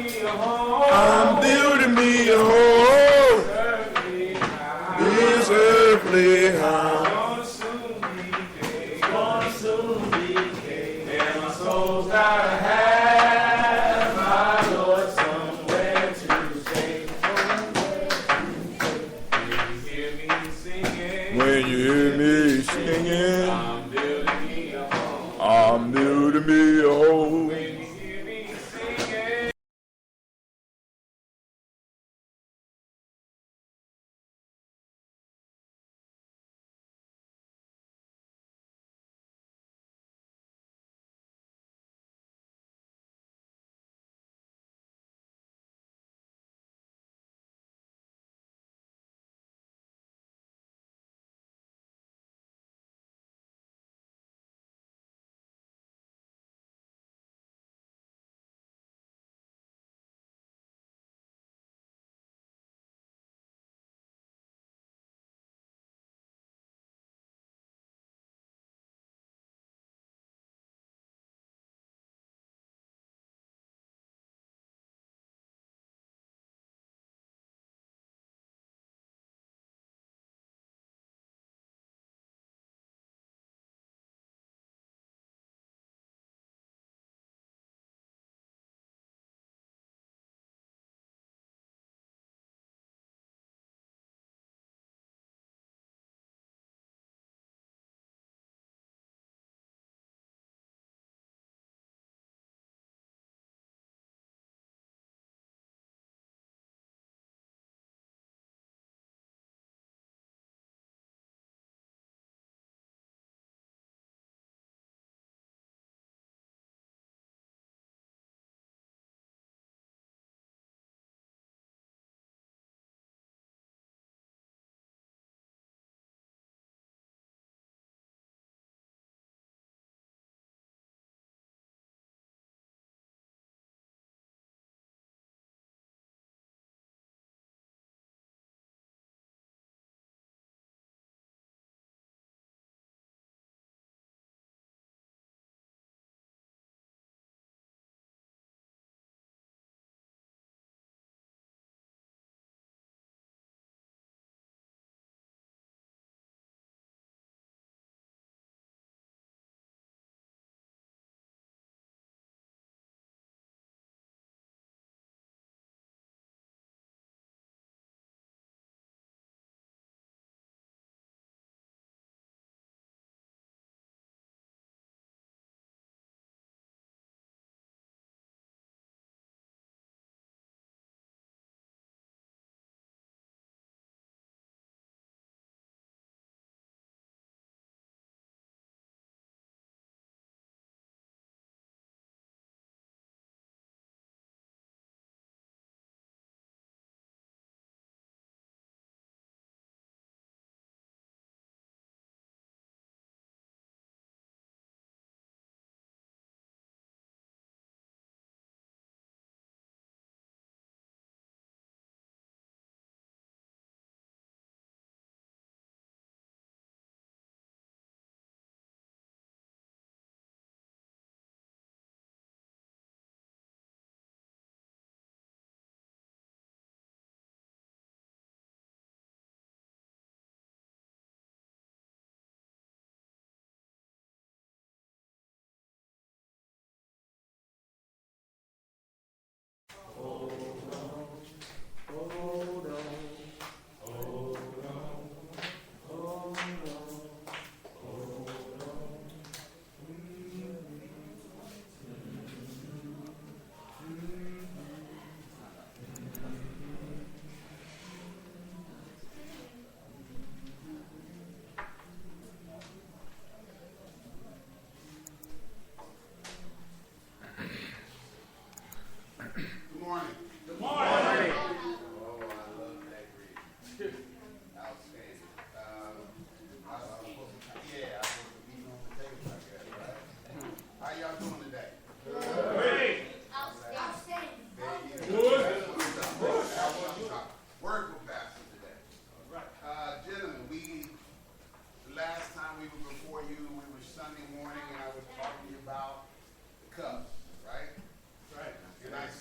I'm building me a home. This earthly house. Gonna soon be king. And my soul's gotta have my Lord somewhere to stay. When you hear me singing, I'm building me a home. I'm building me a home. When you hear me singing.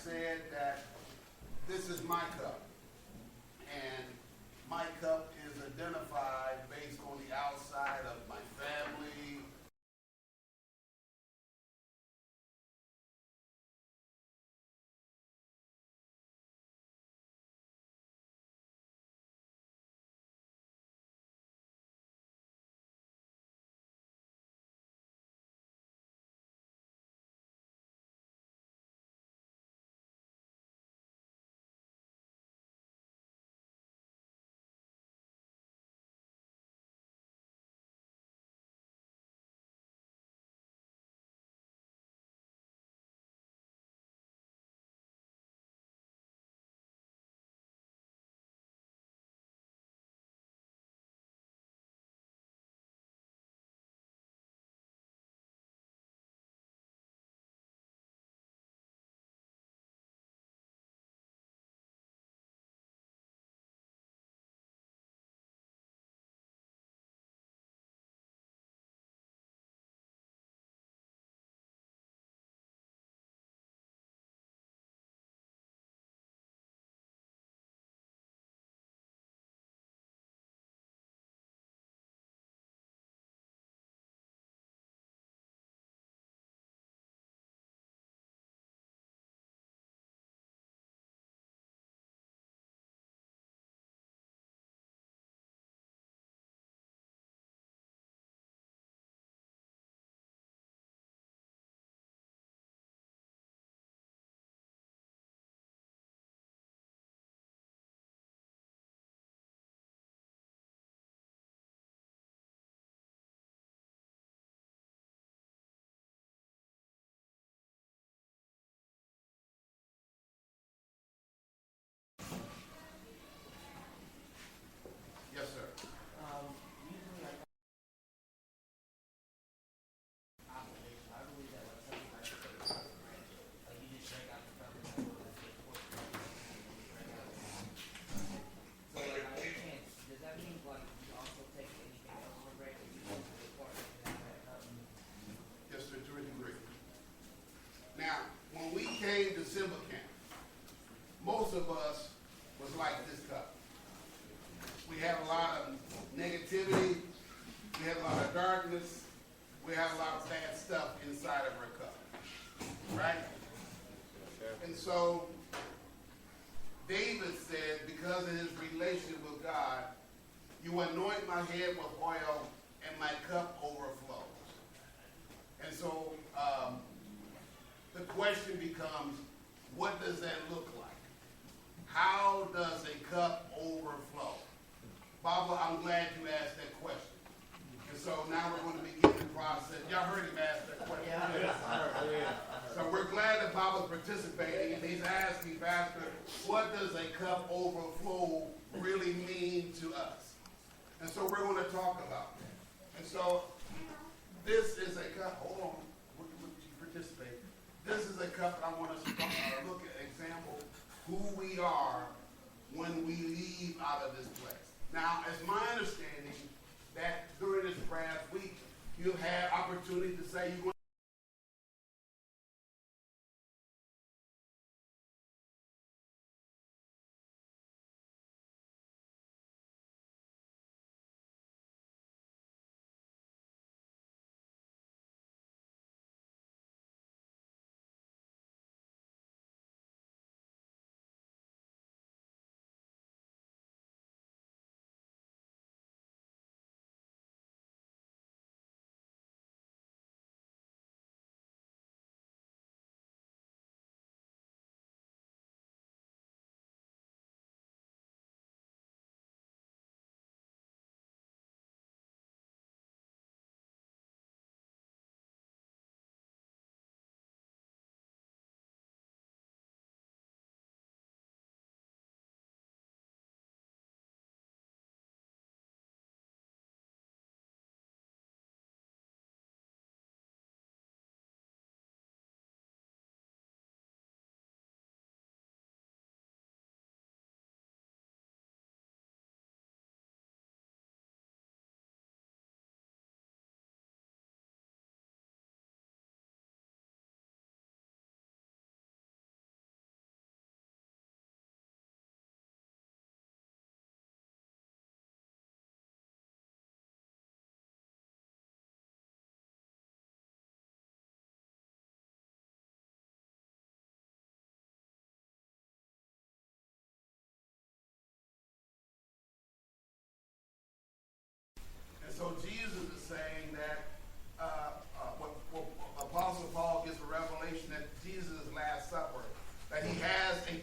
said that that this is my cup. And my cup is identified based on the outside of my family. Yes, sir. Usually I believe that like something like this is like you just drink out the cup and then like take a portion of it and drink out of it. So like I can't. Does that mean like you also take anything else from the break and you use the part in that cup? Yes, sir, to a degree. Now, when we came to Simba Camp, most of us was like this cup. We had a lot of negativity, we had a lot of darkness, we had a lot of bad stuff inside of our cup. Right? And so, David said, because of his relationship with God, you anoint my head with oil and my cup overflows. And so, the question becomes, what does that look like? How does a cup overflow? Baba, I'm glad you asked that question. And so now we're going to begin the process. Y'all heard him ask that question. So we're glad that Baba's participating, and he's asking, Pastor, what does a cup overflow really mean to us? And so we're going to talk about that. And so this is a cup. Hold on. Would you participate? This is a cup that I want us to look at, example who we are when we leave out of this place. Now, it's my understanding that during this past week, you had opportunity to say you're going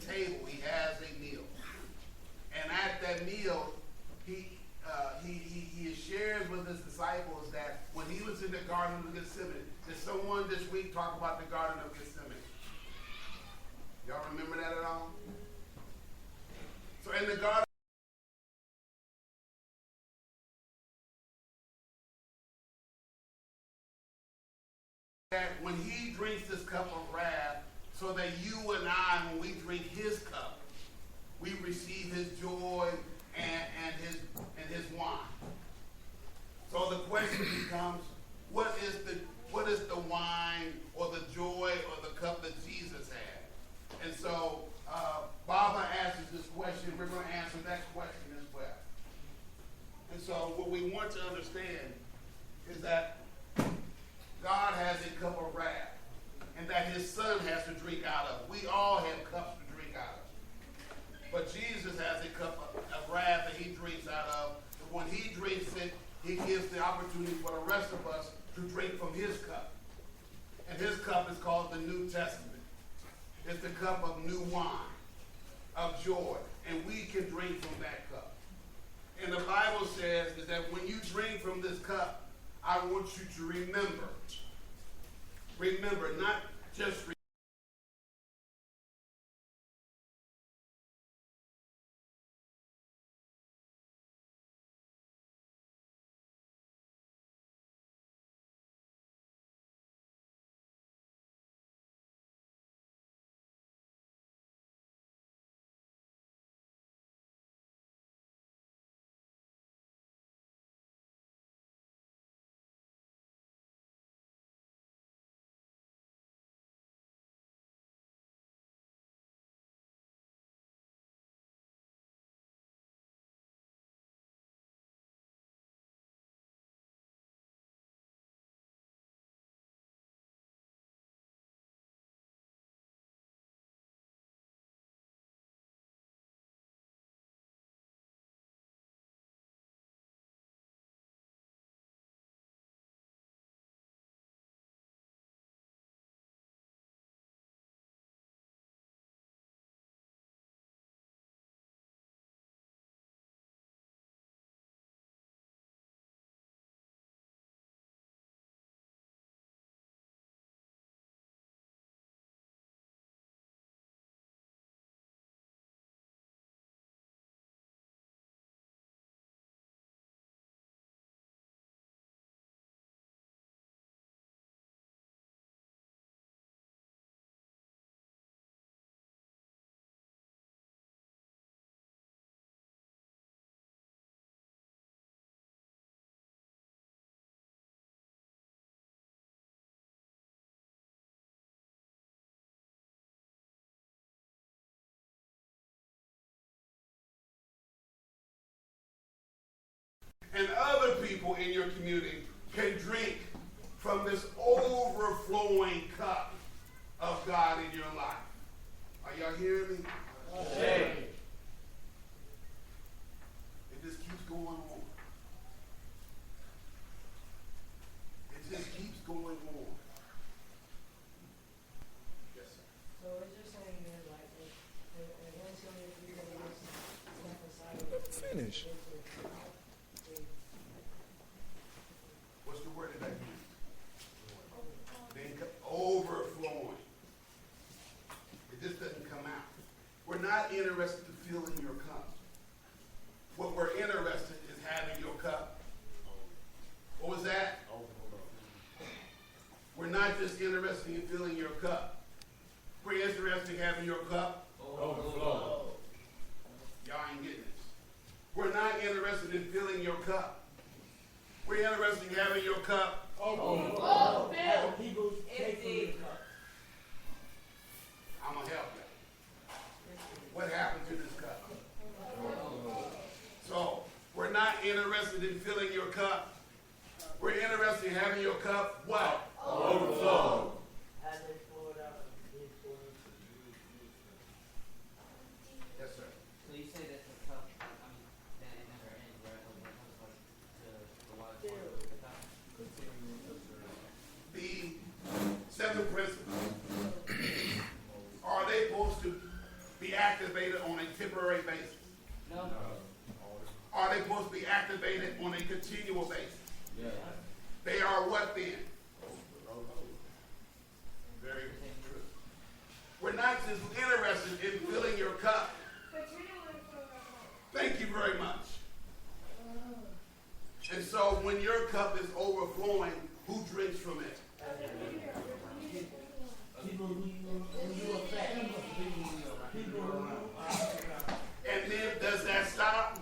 table. He has a meal. And at that meal, he shares with his disciples that when he was in the Garden of Gethsemane, did someone this week talk about the Garden of Gethsemane? Y'all remember that at all? So in the Garden, that when he drinks this cup of wrath, so that you and I, when we drink his cup, we receive his joy and his wine. So the question becomes, what is the wine or the joy or the cup that Jesus had? And so Baba answers this question. We're going to answer that question as well. And so what we want to understand is that God has a cup of wrath, and that his son has to drink out of. We all have cups to drink out of. But Jesus has a cup of wrath that he drinks out of. And when he drinks it, he gives the opportunity for the rest of us to drink from his cup. And his cup is called the New Testament. It's the cup of new wine, of joy. And we can drink from that cup. And the Bible says is that when you drink from this cup, I want you to remember. Remember, not just and other people in your community can drink from this overflowing cup of God in your life. Are y'all hearing me? Okay. It just keeps going on. It just keeps going on. Yes, sir. So what you're saying is like, eventually if you're going to step aside. Finish. What's the word that I use? Overflowing. It just doesn't come out. We're not interested to fill in your cup. What we're interested is having your cup. What was that? We're not just interested in filling your cup. We're interested in having your cup Overflow. Y'all ain't getting this. We're not interested in filling your cup. We're interested in having your cup. Overflow. Have people take from your cup. I'm going to help you. What happened to this cup? So, we're not interested in filling your cup. We're interested in having your cup what? Overflow. As they pour it out, they pour it. Yes, sir. So you say that the cup, that it never ends, right? When it comes like to the water poured over the cup. The seven principles, are they supposed to be activated on a temporary basis? No. Are they supposed to be activated on a continual basis? Yeah. They are what then? Very true. We're not just interested in filling your cup. Thank you very much. And so when your cup is overflowing, who drinks from it? People who you affect. People who And then does that stop?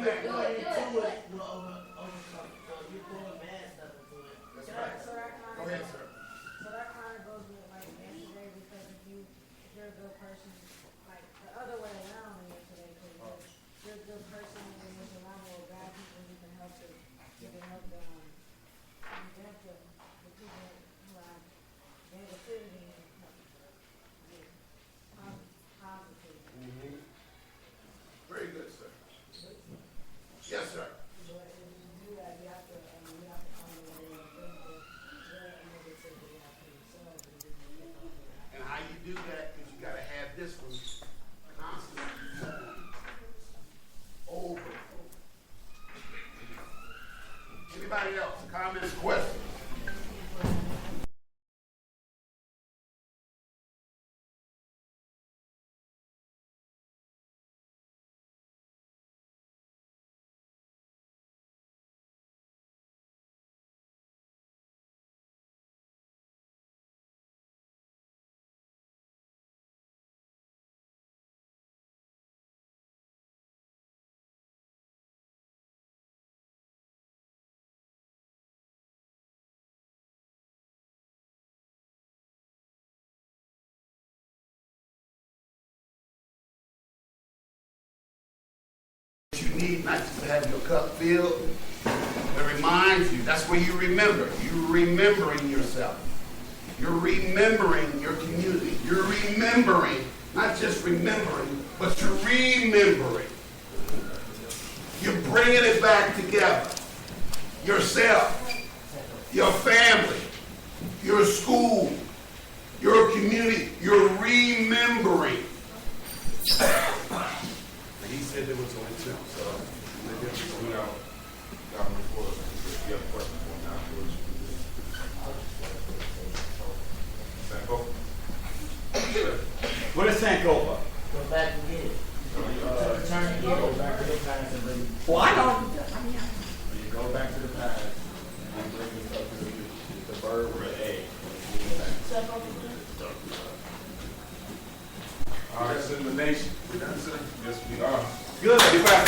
come back. Going into it will overcome. So if you're doing bad stuff into it. That's right. So that kind Go of, ahead, sir. so that kind of goes with like yesterday, because if you're a good person, like the other way around in yesterday, because you're a good person and there's a lot more bad people, you can help them, you can help them, the people who have negativity and help them positive. Very good, sir. Yes, sir. But if you do that, you have to find a way to think of where negativity happening yourself, and then you get off of that. And how you do that is you got to have this one constantly over. Anybody else? Comments, questions? You need not just to have your cup filled, it reminds you. That's where you remember. You're remembering yourself. You're remembering your community. You're remembering, not just remembering, but you're remembering. You're bringing it back together. Yourself, your family, your school, your community. You're remembering. He said there was only two, so maybe it's Without before, you have a question for now. What is Sankofa? Go back and get it. Turn and get it. Back to the past and bring it. Well, I know. You go back to the past and bring this up to the future. It's a bird or an egg. All right, simba-nation. Yes, we are. Good. You pass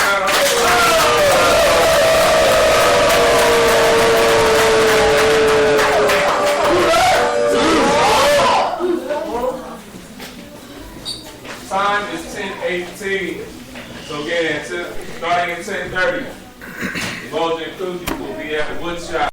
Time is 10:18. So again, starting at 10:30, Indulgent Cookie will be at the wood shop.